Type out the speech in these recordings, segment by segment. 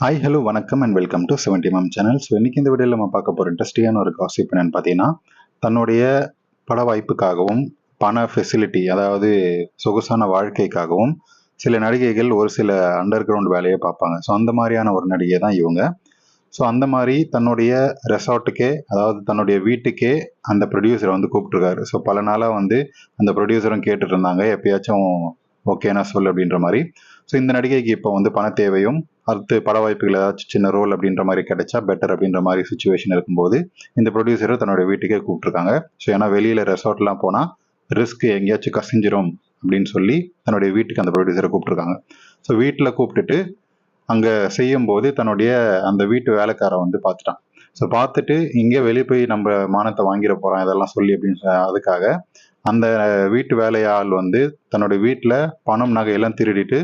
Hi hello வணக்கம் and welcome to 70 ma'am channel. So இன்றைக்கி இந்த வீடியோவில் நம்ம பார்க்க போகிற இன்ட்ரெஸ்டிங்கான ஒரு காசிப் என்னென்னு பார்த்தீங்கன்னா, தன்னுடைய பட வாய்ப்புக்காகவும் பண ஃபெசிலிட்டி அதாவது சொகுசான வாழ்க்கைக்காகவும் சில நடிகைகள் ஒரு சில அண்டர் கிரவுண்ட் வேலையை பார்ப்பாங்க. ஸோ அந்த மாதிரியான ஒரு நடிகை தான் இவங்க. ஸோ அந்த மாதிரி தன்னுடைய ரெசார்ட்டுக்கே அதாவது தன்னுடைய வீட்டுக்கே அந்த ப்ரொடியூசரை வந்து கூப்பிட்ருக்காரு. ஸோ பல நாளாக வந்து அந்த ப்ரொடியூசரும் கேட்டுட்டு இருந்தாங்க, எப்பயாச்சும் ஓகேனா சொல்லு அப்படின்ற மாதிரி. ஸோ இந்த நடிகைக்கு இப்போ வந்து பண தேவையும் அடுத்து பட வாய்ப்புகள் ஏதாச்சும் சின்ன ரோல் அப்படின்ற மாதிரி கிடைச்சா பெட்டர் அப்படின்ற மாதிரி சுச்சுவேஷன் இருக்கும்போது இந்த ப்ரொடியூசரை தன்னோட வீட்டுக்கே கூப்பிட்ருக்காங்க. ஸோ ஏன்னா வெளியில் ரெசார்ட்லாம் போனால் ரிஸ்க் எங்கேயாச்சும் கசிஞ்சிரும் அப்படின்னு சொல்லி தன்னுடைய வீட்டுக்கு அந்த ப்ரொடியூசரை கூப்பிட்ருக்காங்க. ஸோ வீட்டில் கூப்பிட்டுட்டு அங்கே செய்யும்போது தன்னுடைய அந்த வீட்டு வேலைக்காரன் வந்து பார்த்துட்டான். ஸோ பார்த்துட்டு இங்கே வெளியே போய் நம்ம மானத்தை வாங்கிட போகிறோம் இதெல்லாம் சொல்லி அப்படின்னு அதுக்காக அந்த வீட்டு வேலையாள் வந்து தன்னுடைய வீட்டில் பணம் நகையெல்லாம் திருடிட்டு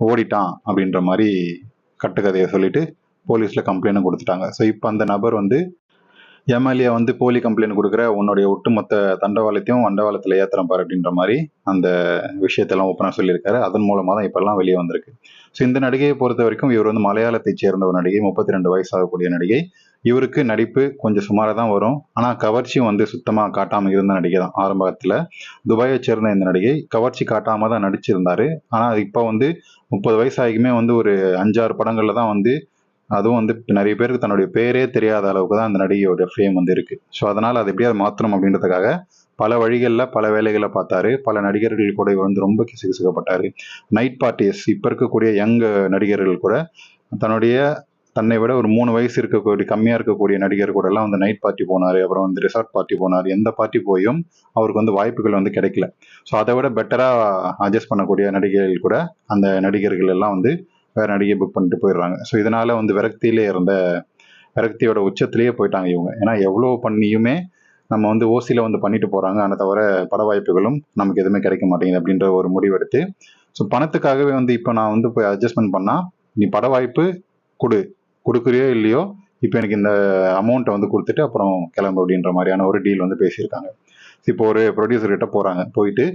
ஓடிட்டான் அப்படின்ற மாதிரி கட்டுக்கதையை சொல்லிட்டு போலீஸில் கம்ப்ளைண்ட் கொடுத்துட்டாங்க. ஸோ இப்போ அந்த நபர் வந்து எம்எல்ஏ வந்து போலி கம்ப்ளைண்ட் கொடுக்குற உன்னுடைய ஒட்டுமொத்த தண்டவாளத்தையும் வண்டவாளத்தில் ஏற்றுறேன் பாரு அப்படின்ற மாதிரி அந்த விஷயத்தெல்லாம் ஓப்பனாக சொல்லியிருக்காரு. அதன் மூலமாக தான் இப்போல்லாம் வெளியே வந்திருக்கு. ஸோ இந்த நடிகையை பொறுத்த வரைக்கும் இவர் வந்து மலையாளத்தை சேர்ந்த ஒரு நடிகை, 32 வயசாகக்கூடிய நடிகை. இவருக்கு நடிப்பு கொஞ்சம் சுமாராக தான் வரும், ஆனால் கவர்ச்சியும் வந்து சுத்தமாக காட்டாமல் இருந்த நடிகை தான். ஆரம்பத்தில் துபாயை சேர்ந்த இந்த நடிகை கவர்ச்சி காட்டாமல் தான் நடிச்சிருந்தாரு. ஆனால் இப்போ வந்து 30 வயசாகியுமே வந்து ஒரு 5-6 படங்களில் தான் வந்து, அதுவும் வந்து நிறைய பேருக்கு தன்னுடைய பேரே தெரியாத அளவுக்கு தான் அந்த நடிகையோட ஃபேம் வந்து இருக்கு. ஸோ அதனால் அதை எப்படியாவது மாற்றணும் அப்படின்றதுக்காக பல வழிகளில் பல வேலைகளை பார்த்தாரு. பல நடிகர்கள் கூட இவர் வந்து ரொம்ப கிசுகிசுக்கப்பட்டார். நைட் பார்ட்டிஸ் இப்போ இருக்கக்கூடிய யங் நடிகர்கள் கூட தன்னை விட ஒரு 3 வயசு இருக்கக்கூடிய கம்மியாக இருக்கக்கூடிய நடிகர் கூட எல்லாம் வந்து நைட் பார்ட்டி போனார். அப்புறம் வந்து ரிசார்ட் பார்ட்டி போனார். எந்த பார்ட்டி போயும் அவருக்கு வந்து வாய்ப்புகள் வந்து கிடைக்கல. ஸோ அதை விட பெட்டராக அட்ஜஸ்ட் பண்ணக்கூடிய நடிகைகள் கூட அந்த நடிகர்கள் எல்லாம் வந்து வேற நடிகை புக் பண்ணிட்டு போயிடுறாங்க. ஸோ இதனால வந்து விரக்தியோட உச்சத்திலேயே போயிட்டாங்க இவங்க. ஏன்னா எவ்வளோ பண்ணியுமே நம்ம வந்து ஓசியில் வந்து பண்ணிட்டு போகிறாங்க, ஆனால் தவிர பட வாய்ப்புகளும் நமக்கு எதுவுமே கிடைக்க மாட்டேங்குது அப்படின்ற ஒரு முடிவெடுத்து, ஸோ பணத்துக்காகவே வந்து இப்போ நான் வந்து போய் அட்ஜஸ்ட்மெண்ட் பண்ணால் நீ பட வாய்ப்பு கொடுக்குறியோ இல்லையோ, இப்போ எனக்கு இந்த அமௌண்ட்டை வந்து கொடுத்துட்டு அப்புறம் கிளம்பு அப்படின்ற மாதிரியான ஒரு டீல் வந்து பேசியிருக்காங்க. இப்போ ஒரு ப்ரொடியூசர் கிட்ட போகிறாங்க, போயிட்டு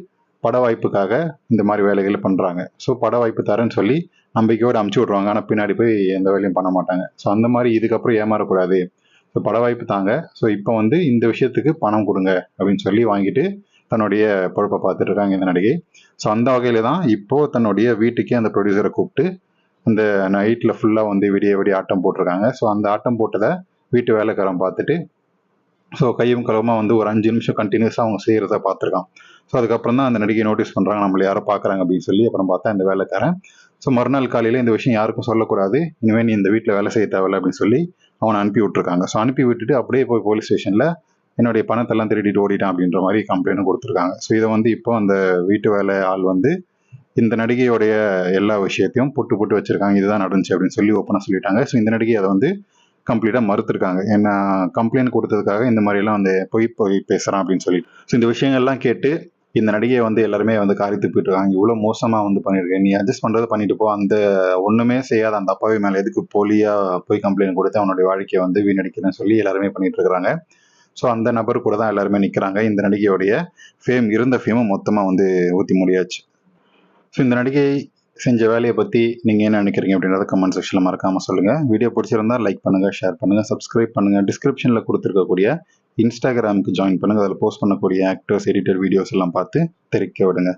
பட வாய்ப்புக்காக இந்த மாதிரி வேலைகள் பண்ணுறாங்க. ஸோ பட வாய்ப்பு தரேன்னு சொல்லி நம்பிக்கையோடு அமுச்சு விட்ருவாங்க, ஆனால் பின்னாடி போய் எந்த வேலையும் பண்ண மாட்டாங்க. ஸோ அந்த மாதிரி இதுக்கப்புறம் ஏமாறக்கூடாது, ஸோ பட வாய்ப்பு தாங்க, ஸோ இப்போ வந்து இந்த விஷயத்துக்கு பணம் கொடுங்க அப்படின்னு சொல்லி வாங்கிட்டு தன்னுடைய பொழப்பை பார்த்துட்டு இருக்காங்க இந்த நடிகை. ஸோ அந்த வகையில் தான் இப்போது தன்னுடைய வீட்டுக்கே அந்த ப்ரொடியூசரை கூப்பிட்டு அந்த நைட்டில் ஃபுல்லாக வந்து விடிய ஆட்டம் போட்டிருக்காங்க. ஸோ அந்த ஆட்டம் போட்டதை வீட்டு வேலைக்காரன் பார்த்துட்டு ஸோ கையும் களவுமாக வந்து ஒரு 5 நிமிஷம் கண்டினியூஸாக அவங்க செய்கிறத பார்த்துருக்கான். ஸோ அதுக்கப்புறம் தான் அந்த நடிகை நோட்டீஸ் பண்ணுறாங்க, நம்மளை யாரோ பார்க்குறாங்க அப்படின்னு சொல்லி. அப்புறம் பார்த்தா இந்த வேலைக்காரன். ஸோ மறுநாள் காலையில் இந்த விஷயம் யாருக்கும் சொல்லக்கூடாது, இனிமேல் நீ இந்த வீட்டில் வேலை செய்ய தேவையில்ல அப்படின்னு சொல்லி அவனை அனுப்பி விட்டுருக்காங்க. ஸோ அனுப்பி விட்டுட்டு அப்படியே போய் போலீஸ் ஸ்டேஷனில் என்னுடைய பணத்தெல்லாம் திருடிட்டு ஓடிட்டான் அப்படின்ற மாதிரி கம்ப்ளைண்ட்டும் கொடுத்துருக்காங்க. ஸோ இதை வந்து இப்போ அந்த வீட்டு வேலை ஆள் வந்து இந்த நடிகையோடைய எல்லா விஷயத்தையும் புட்டு வச்சிருக்காங்க, இதுதான் நடந்துச்சு அப்படின்னு சொல்லி ஓப்பனாக சொல்லிட்டாங்க. ஸோ இந்த நடிகை அதை வந்து கம்ப்ளீட்டாக மறுத்துருக்காங்க. என்ன கம்ப்ளைண்ட் கொடுத்ததுக்காக இந்த மாதிரிலாம் வந்து போய் பேசுகிறான் அப்படின்னு சொல்லிட்டு. ஸோ இந்த விஷயங்கள்லாம் கேட்டு இந்த நடிகையை வந்து எல்லாருமே வந்து காரி துப்பிட்டு இருக்காங்க. இவ்வளோ மோசமாக வந்து பண்ணியிருக்கேன், நீ அட்ஜஸ்ட் பண்ணுறதை பண்ணிட்டு போ, அந்த ஒன்றுமே செய்யாத அந்த அப்பாவி மேலே எதுக்கு போலியாக போய் கம்ப்ளைண்ட் கொடுத்து அவனுடைய வாழ்க்கையை வந்து வீணடிக்கிறேன்னு சொல்லி எல்லாருமே பண்ணிட்டு இருக்கிறாங்க. ஸோ அந்த நபர் கூட தான் எல்லாருமே நிற்கிறாங்க. இந்த நடிகையோடைய இருந்த ஃபேமும் மொத்தமாக வந்து ஊற்றி முடியாச்சு. ஸோ இந்த நடிகை செஞ்ச வேலையை பற்றி நீங்கள் என்ன நினைக்கிறீங்க அப்படின்றத கமெண்ட் செக்ஷனில் மறக்காமல் சொல்லுங்கள். வீடியோ பிடிச்சிருந்தால் லைக் பண்ணுங்கள், ஷேர் பண்ணுங்கள், சப்ஸ்கிரைப் பண்ணுங்கள். டிஸ்கிரிப்ஷனில் கொடுத்துருக்கக்கூடிய இன்ஸ்டாகிராமுக்கு ஜாயின் பண்ணுங்கள். அதில் போஸ்ட் பண்ணக்கூடிய ஆக்டர்ஸ், எடிட்டர் வீடியோஸ் எல்லாம் பார்த்து தெரிவிக்க விடுங்க.